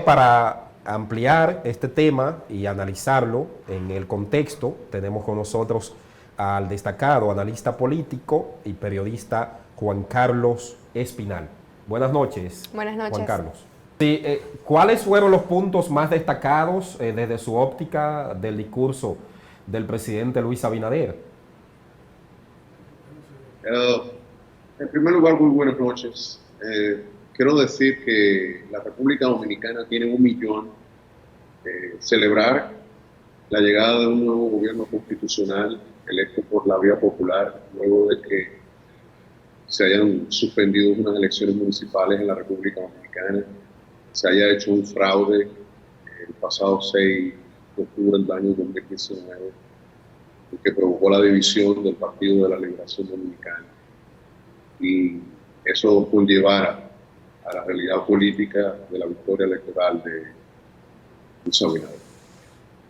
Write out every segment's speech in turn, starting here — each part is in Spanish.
Para ampliar este tema y analizarlo en el contexto, tenemos con nosotros al destacado analista político y periodista Juan Carlos Espinal. Buenas noches. Buenas noches. Juan Carlos. Sí, ¿cuáles fueron los puntos más destacados desde su óptica del discurso del presidente Luis Abinader? En primer lugar, muy buenas noches. Quiero decir que la República Dominicana tiene 1 millón. Celebrar la llegada de un nuevo gobierno constitucional electo por la vía popular luego de que se hayan suspendido unas elecciones municipales en la República Dominicana, se haya hecho un fraude el pasado 6 de octubre del año 2019 que provocó la división del Partido de la Liberación Dominicana, y eso conllevara a la realidad política de la victoria electoral de Luis Abinader.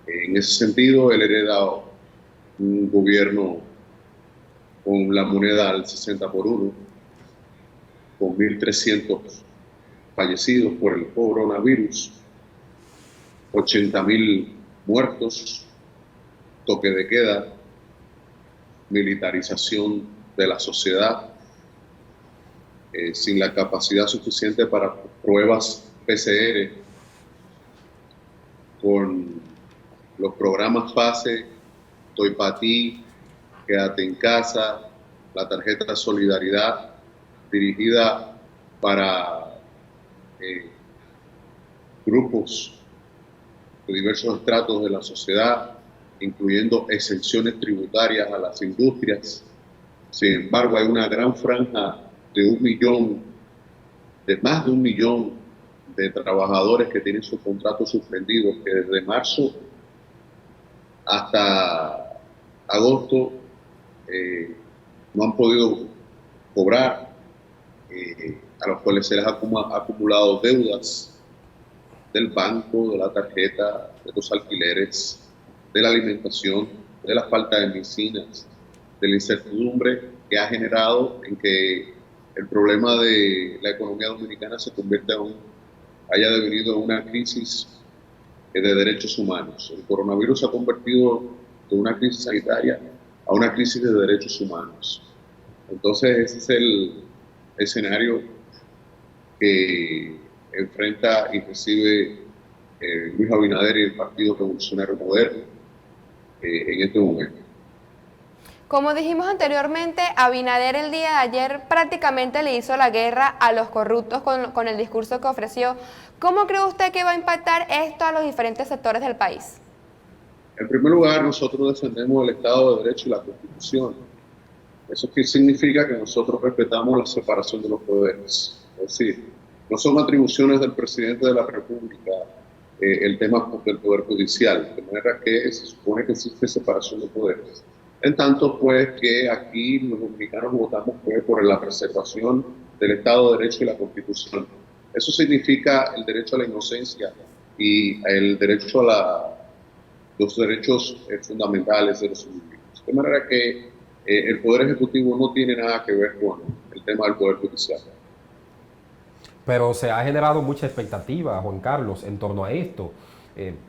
En ese sentido, él hereda un gobierno con la moneda al 60 por 1, con 1.300 fallecidos por el coronavirus, 80.000 muertos, toque de queda, militarización de la sociedad, sin la capacidad suficiente para pruebas PCR, con los programas FASE, Estoy Pa' Ti, Quédate en Casa, la tarjeta de solidaridad dirigida para grupos de diversos estratos de la sociedad, incluyendo exenciones tributarias a las industrias. Sin embargo, hay una gran franja de más de 1 millón de trabajadores que tienen sus contratos suspendidos, que desde marzo hasta agosto no han podido cobrar, a los cuales se les ha acumulado deudas del banco, de la tarjeta, de los alquileres, de la alimentación, de la falta de medicinas, de la incertidumbre que ha generado en que el problema de la economía dominicana se convierta haya devenido en una crisis de derechos humanos. El coronavirus se ha convertido de una crisis sanitaria a una crisis de derechos humanos. Entonces ese es el escenario que enfrenta y recibe Luis Abinader y el Partido Revolucionario Moderno en este momento. Como dijimos anteriormente, Abinader el día de ayer prácticamente le hizo la guerra a los corruptos con el discurso que ofreció. ¿Cómo cree usted que va a impactar esto a los diferentes sectores del país? En primer lugar, nosotros defendemos el Estado de Derecho y la Constitución. ¿Eso qué significa? Que nosotros respetamos la separación de los poderes. Es decir, no son atribuciones del presidente de la República el tema del Poder Judicial, de manera que se supone que existe separación de poderes. En tanto, pues, que aquí los dominicanos votamos pues, por la preservación del Estado de Derecho y la Constitución. Eso significa el derecho a la inocencia y el derecho a los derechos fundamentales de los individuos. De manera que el Poder Ejecutivo no tiene nada que ver con el tema del Poder Judicial. Pero se ha generado mucha expectativa, Juan Carlos, en torno a esto.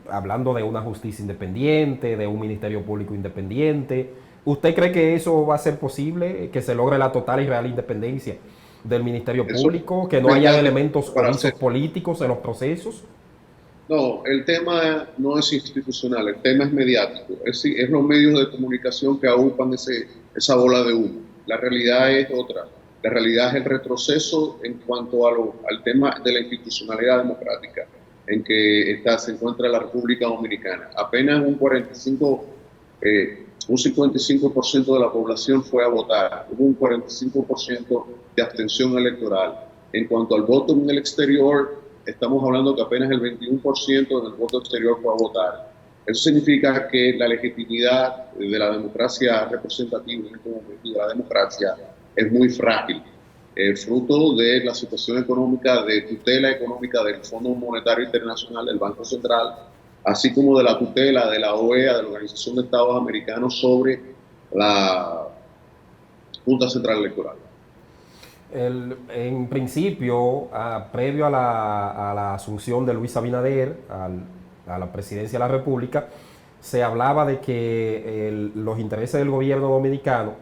Hablando de una justicia independiente, de un ministerio público independiente. ¿Usted cree que eso va a ser posible, que se logre la total y real independencia del ministerio público, que no haya elementos omisos políticos en los procesos? No, el tema no es institucional, el tema es mediático. Es los medios de comunicación que aúpan esa bola de humo. La realidad es otra. La realidad es el retroceso en cuanto al tema de la institucionalidad democrática en que se encuentra la República Dominicana. Apenas un 55% de la población fue a votar. Hubo un 45% de abstención electoral. En cuanto al voto en el exterior, estamos hablando que apenas el 21% del voto exterior fue a votar. Eso significa que la legitimidad de la democracia representativa en este momento, de la democracia, es muy frágil. fruto de la situación económica, de tutela económica del Fondo Monetario Internacional, del Banco Central, así como de la tutela de la OEA, de la Organización de Estados Americanos, sobre la Junta Central Electoral. En principio, previo a la asunción de Luis Abinader a la presidencia de la República, se hablaba de que los intereses del gobierno dominicano,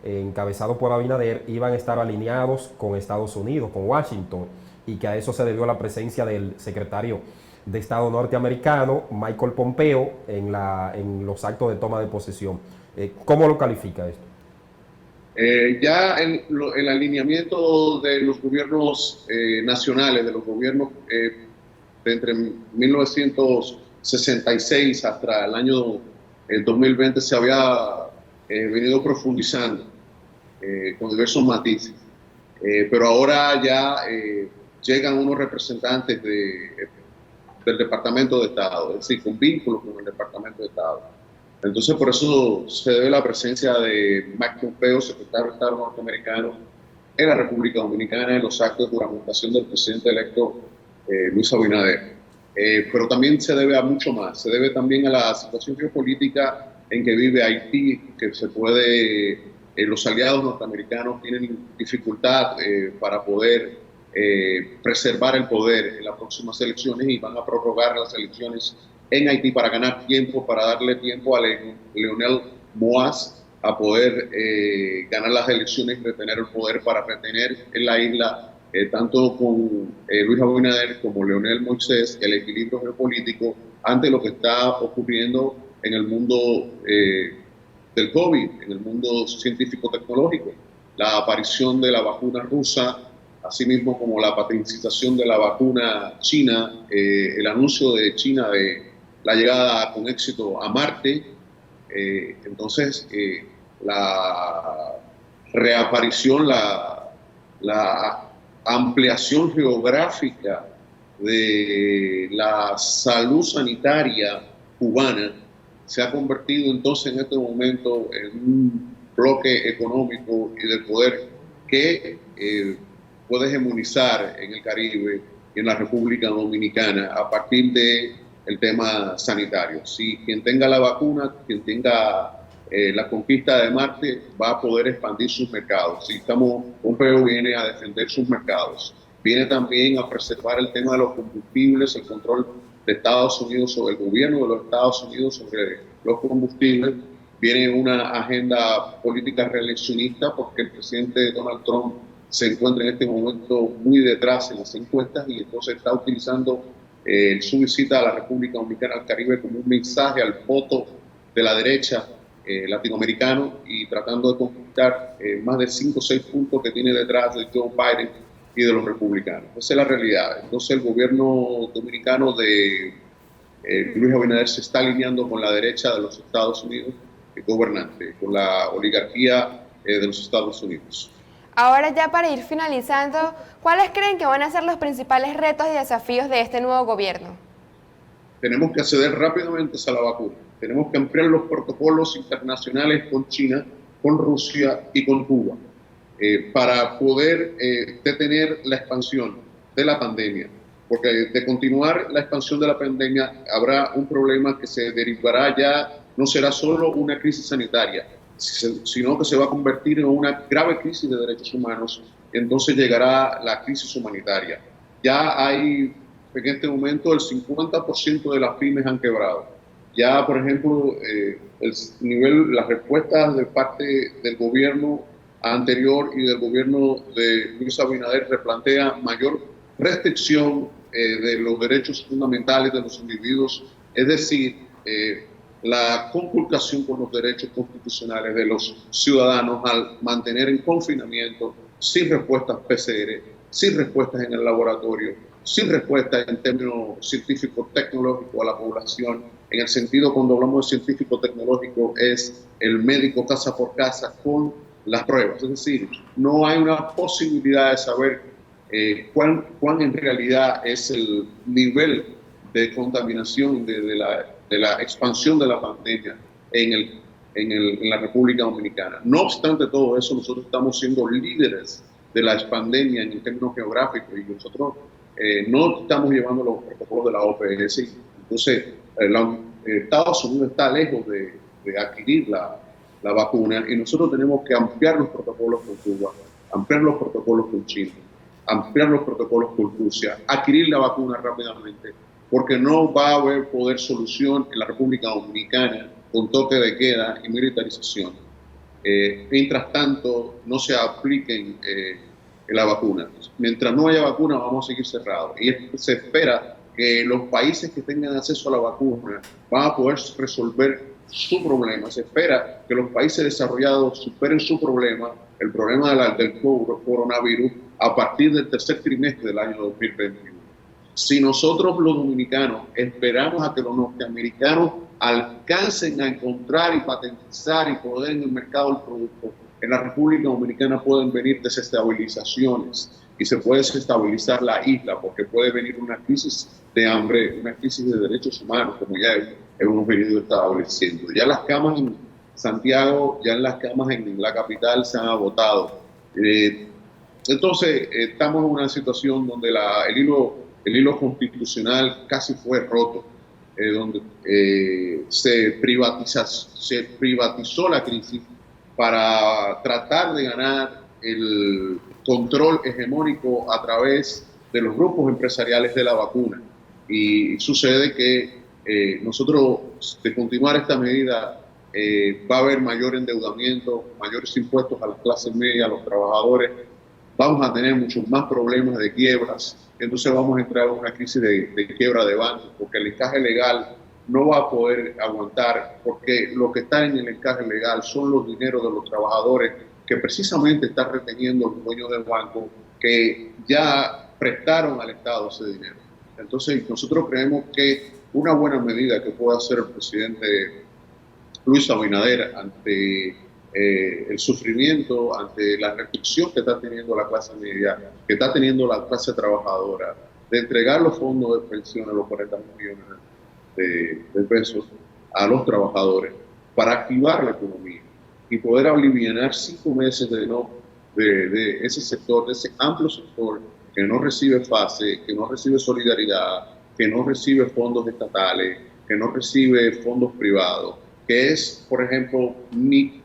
encabezado por Abinader, iban a estar alineados con Estados Unidos, con Washington, y que a eso se debió la presencia del secretario de Estado norteamericano, Michael Pompeo, en los actos de toma de posesión. ¿Cómo lo califica esto? Ya el alineamiento de los gobiernos nacionales, de los gobiernos de entre 1966 hasta el año 2020 se había venido profundizando con diversos matices. Pero ahora ya llegan unos representantes del Departamento de Estado, es decir, con vínculos con el Departamento de Estado. Entonces, por eso se debe la presencia de Mike Pompeo, secretario de Estado norteamericano, en la República Dominicana, en los actos de juramentación del presidente electo Luis Abinader. Pero también se debe a mucho más. Se debe también a la situación geopolítica en que vive Haití, que los aliados norteamericanos tienen dificultad para poder preservar el poder en las próximas elecciones y van a prorrogar las elecciones en Haití para ganar tiempo, para darle tiempo a Leonel Moaz a poder ganar las elecciones y retener el poder, para retener en la isla, tanto con Luis Abinader como Leonel Moisés, el equilibrio geopolítico ante lo que está ocurriendo en el mundo del COVID, en el mundo científico-tecnológico. La aparición de la vacuna rusa, así mismo como la patricización de la vacuna china, el anuncio de China de la llegada con éxito a Marte. Entonces, la reaparición, la ampliación geográfica de la salud sanitaria cubana se ha convertido entonces en este momento en un bloque económico y de poder que puede hegemonizar en el Caribe y en la República Dominicana a partir del tema sanitario. Si quien tenga la vacuna, quien tenga la conquista de Marte, va a poder expandir sus mercados. Si Pompeo viene a defender sus mercados, viene también a preservar el tema de los combustibles, el control de Estados Unidos sobre el gobierno de los Estados Unidos sobre los combustibles. Viene una agenda política reeleccionista porque el presidente Donald Trump se encuentra en este momento muy detrás en las encuestas y entonces está utilizando su visita a la República Dominicana, al Caribe, como un mensaje al voto de la derecha latinoamericano y tratando de conquistar más de 5 o 6 puntos que tiene detrás de Joe Biden y de los republicanos. Esa es la realidad. Entonces el gobierno dominicano de Luis Abinader se está alineando con la derecha de los Estados Unidos gobernante, con la oligarquía de los Estados Unidos. Ahora ya para ir finalizando, ¿cuáles creen que van a ser los principales retos y desafíos de este nuevo gobierno? Tenemos que acceder rápidamente a la vacuna. Tenemos que ampliar los protocolos internacionales con China, con Rusia y con Cuba para poder detener la expansión de la pandemia. Porque de continuar la expansión de la pandemia habrá un problema que se derivará ya, no será solo una crisis sanitaria, sino que se va a convertir en una grave crisis de derechos humanos. Entonces llegará la crisis humanitaria. Ya hay, en este momento, el 50% de las pymes han quebrado. Ya, por ejemplo, las respuestas de parte del gobierno anterior y del gobierno de Luis Abinader replantea mayor restricción de los derechos fundamentales de los individuos, es decir, la conculcación con los derechos constitucionales de los ciudadanos al mantener en confinamiento, sin respuestas PCR, sin respuestas en el laboratorio, sin respuestas en términos científico-tecnológicos a la población. En el sentido, cuando hablamos de científico-tecnológico, es el médico casa por casa con las pruebas. Es decir, no hay una posibilidad de saber cuán en realidad es el nivel de contaminación de la expansión de la pandemia en la República Dominicana. No obstante todo eso, nosotros estamos siendo líderes de la pandemia en términos geográficos, y nosotros no estamos llevando los protocolos de la OPS. Entonces, Estados Unidos está lejos de adquirir la vacuna, y nosotros tenemos que ampliar los protocolos con Cuba, ampliar los protocolos con Chile, ampliar los protocolos con Rusia, adquirir la vacuna rápidamente, porque no va a haber poder solución en la República Dominicana con toque de queda y militarización. Mientras tanto, no se apliquen la vacuna. Mientras no haya vacuna, vamos a seguir cerrados. Y se espera que los países que tengan acceso a la vacuna van a poder resolver su problema. Se espera que los países desarrollados superen su problema, el problema del coronavirus, a partir del tercer trimestre del año 2021. Si nosotros los dominicanos esperamos a que los norteamericanos alcancen a encontrar y patentizar y poner en el mercado el producto, en la República Dominicana pueden venir desestabilizaciones y se puede desestabilizar la isla, porque puede venir una crisis de hambre, una crisis de derechos humanos, como ya hemos venido estableciendo. Ya las camas en Santiago, ya en las camas en la capital se han agotado. Entonces, estamos en una situación donde el hilo constitucional casi fue roto, donde se privatizó la crisis para tratar de ganar el control hegemónico a través de los grupos empresariales de la vacuna. Y sucede que nosotros, de continuar esta medida, va a haber mayor endeudamiento, mayores impuestos a las clases medias, a los trabajadores, vamos a tener muchos más problemas de quiebras, entonces vamos a entrar en una crisis de quiebra de bancos, porque el encaje legal no va a poder aguantar, porque lo que está en el encaje legal son los dineros de los trabajadores que precisamente están reteniendo los dueños del banco que ya prestaron al Estado ese dinero. Entonces nosotros creemos que una buena medida que puede hacer el presidente Luis Abinader ante el sufrimiento, ante la restricción que está teniendo la clase media, que está teniendo la clase trabajadora, de entregar los fondos de pensiones, los 40 millones de pesos a los trabajadores para activar la economía y poder aliviar 5 meses de ese sector, de ese amplio sector que no recibe FASE, que no recibe solidaridad, que no recibe fondos estatales, que no recibe fondos privados, que es, por ejemplo,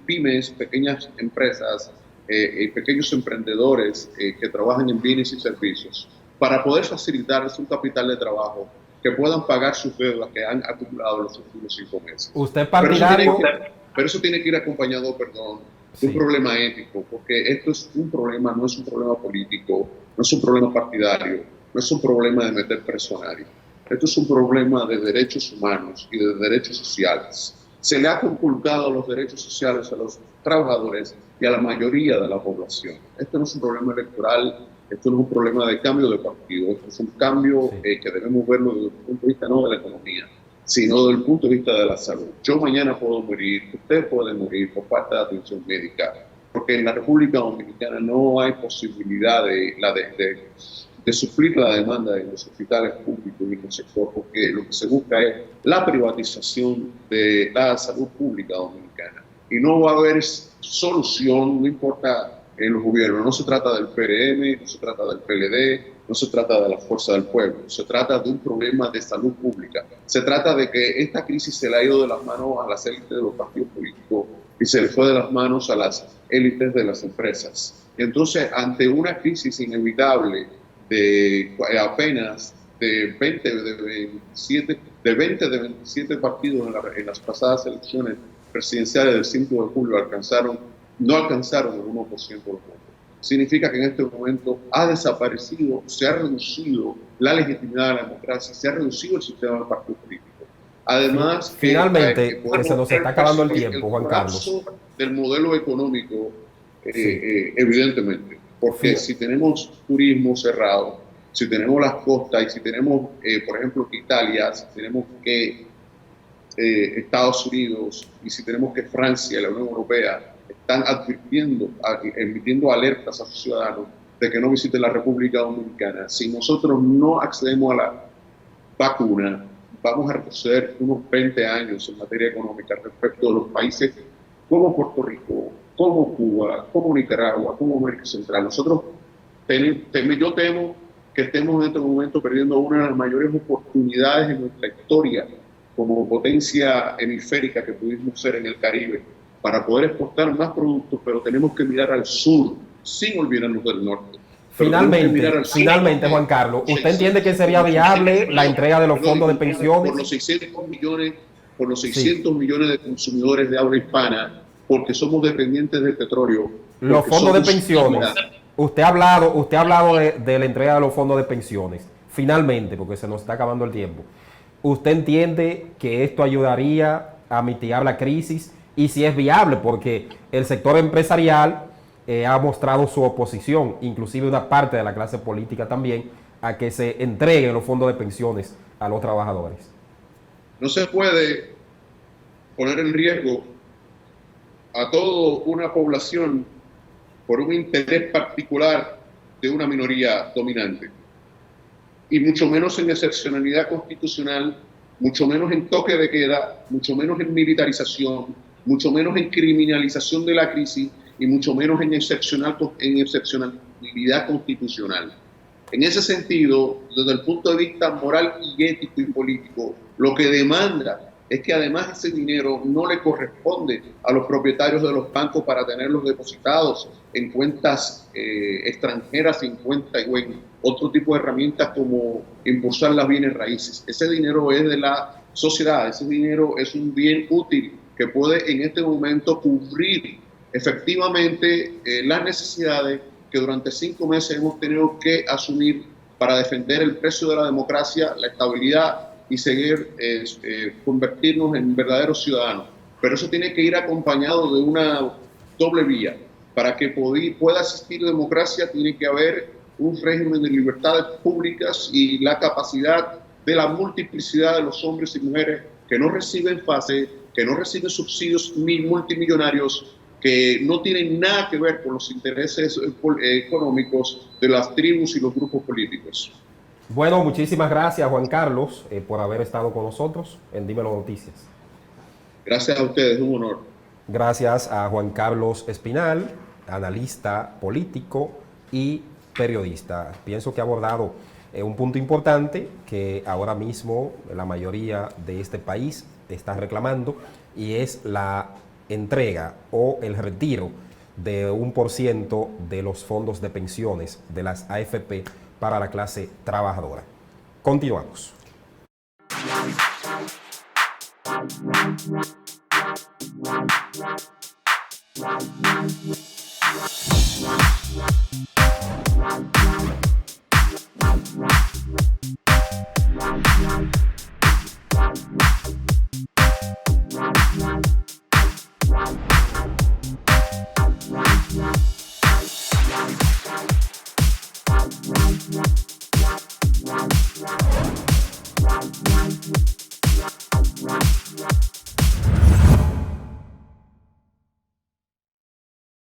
pymes, pequeñas empresas, pequeños emprendedores que trabajan en bienes y servicios, para poder facilitarles un capital de trabajo que puedan pagar sus deudas que han acumulado en los últimos 5 meses. ¿Usted partidario? Pero eso tiene que ir acompañado, de un problema ético, porque esto es un problema, no es un problema político, no es un problema partidario, no es un problema de meter personario. Esto es un problema de derechos humanos y de derechos sociales. Se le ha conculcado los derechos sociales a los trabajadores y a la mayoría de la población. Esto no es un problema electoral, esto no es un problema de cambio de partido, esto es un cambio que debemos verlo desde el punto de vista no de la economía, sino desde el punto de vista de la salud. Yo mañana puedo morir, usted puede morir por falta de atención médica, porque en la República Dominicana no hay posibilidad de suplir la demanda en los hospitales públicos y en el sector, porque lo que se busca es la privatización de la salud pública dominicana. Y no va a haber solución, no importa en los gobiernos, no se trata del PRM, no se trata del PLD, no se trata de la fuerza del pueblo, se trata de un problema de salud pública. Se trata de que esta crisis se le ha ido de las manos a las élites de los partidos políticos y se le fue de las manos a las élites de las empresas. Entonces, ante una crisis inevitable de apenas de 20 de 27 partidos en las pasadas elecciones presidenciales del 5 de julio no alcanzaron el 1% de los votos. Significa que en este momento ha desaparecido, se ha reducido la legitimidad de la democracia, se ha reducido el sistema del partido político. Además, finalmente, se nos está acabando el tiempo, Juan Carlos. Del modelo económico, evidentemente, porque si tenemos turismo cerrado, si tenemos las costas y si tenemos, por ejemplo, que Italia, si tenemos que Estados Unidos y si tenemos que Francia y la Unión Europea están emitiendo alertas a sus ciudadanos de que no visiten la República Dominicana, si nosotros no accedemos a la vacuna, vamos a retroceder unos 20 años en materia económica respecto a los países como Puerto Rico, como Cuba, como Nicaragua, como América Central. Nosotros Yo temo que estemos en este momento perdiendo una de las mayores oportunidades en nuestra historia como potencia hemisférica que pudimos ser en el Caribe para poder exportar más productos, pero tenemos que mirar al sur sin olvidarnos del norte. Finalmente, Juan Carlos, ¿usted entiende que sería viable la entrega de los fondos de pensiones? Por los 600 millones de consumidores de habla hispana, porque somos dependientes del petróleo. Los fondos de pensiones. Usted ha hablado de la entrega de los fondos de pensiones. Finalmente, porque se nos está acabando el tiempo. ¿Usted entiende que esto ayudaría a mitigar la crisis? Y si es viable, porque el sector empresarial ha mostrado su oposición, inclusive una parte de la clase política también, a que se entreguen los fondos de pensiones a los trabajadores. No se puede poner en riesgo a toda una población por un interés particular de una minoría dominante. Y mucho menos en excepcionalidad constitucional, mucho menos en toque de queda, mucho menos en militarización, mucho menos en criminalización de la crisis y mucho menos en excepcionalidad constitucional. En ese sentido, desde el punto de vista moral y ético y político, lo que demanda es que además ese dinero no le corresponde a los propietarios de los bancos para tenerlos depositados en cuentas extranjeras, en cuentas o en otro tipo de herramientas como impulsar las bienes raíces. Ese dinero es de la sociedad, ese dinero es un bien útil que puede en este momento cubrir efectivamente las necesidades que durante 5 meses hemos tenido que asumir para defender el precio de la democracia, la estabilidad y seguir convertirnos en verdaderos ciudadanos. Pero eso tiene que ir acompañado de una doble vía. Para que pueda existir democracia tiene que haber un régimen de libertades públicas y la capacidad de la multiplicidad de los hombres y mujeres que no reciben fase, que no reciben subsidios multimillonarios, que no tienen nada que ver con los intereses económicos de las tribus y los grupos políticos. Bueno, muchísimas gracias, Juan Carlos, por haber estado con nosotros en Dímelo Noticias. Gracias a ustedes, un honor. Gracias a Juan Carlos Espinal, analista político y periodista. Pienso que ha abordado un punto importante que ahora mismo la mayoría de este país está reclamando, y es la entrega o el retiro de 1% de los fondos de pensiones de las AFP para la clase trabajadora. Continuamos.